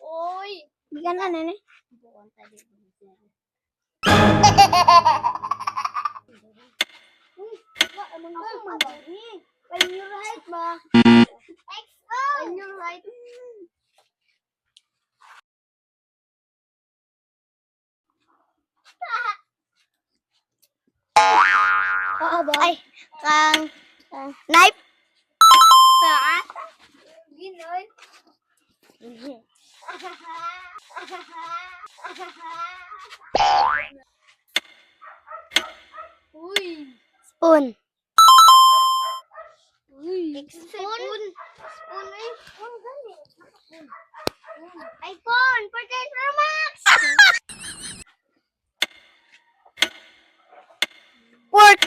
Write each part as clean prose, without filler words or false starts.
Oy, di ka na, nene. When you right ba? When you right. Oo ba? Ay, knife. Ginoy. Uy. Spoon. Uy. Spoon. Spoon eh. iPhone. Purchase Pro Max. Fork.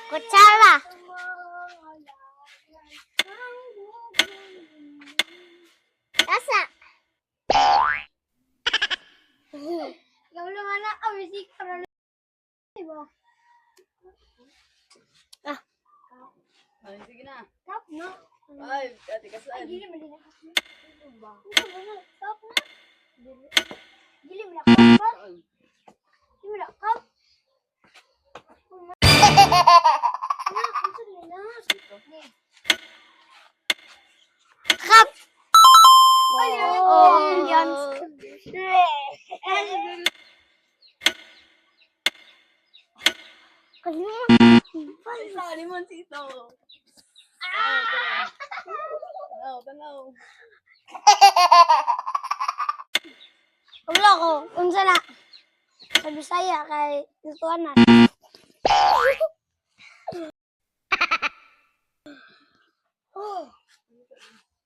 Kutsara. Tasa. Ikaw lang anak. Awisi ka rin. Ay, sige na. Stop na. Ay, ate kasaan. Ay, gili mo din ako. Stop na. Gili mo na ako. Gili mo na ako. Anak, gusto nila na. Kap! Oh, yan. Isa, limoncito. Tanaw. Wala ko. Unsa na? Sa Bisaya kay tutuan na.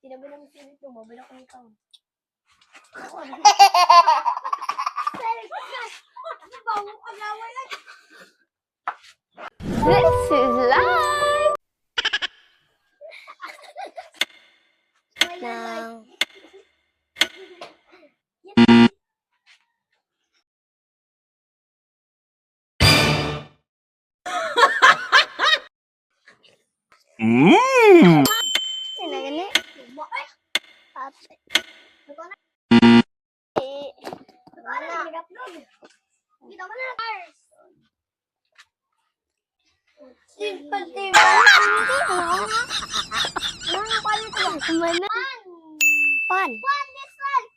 Tinabilang sinit mo, mabilang ko ikaw. This is live. Nang sina gani? Ate. Kita mo na. Simple team. Ano palit lang? Kumana. Pan. Pan this one.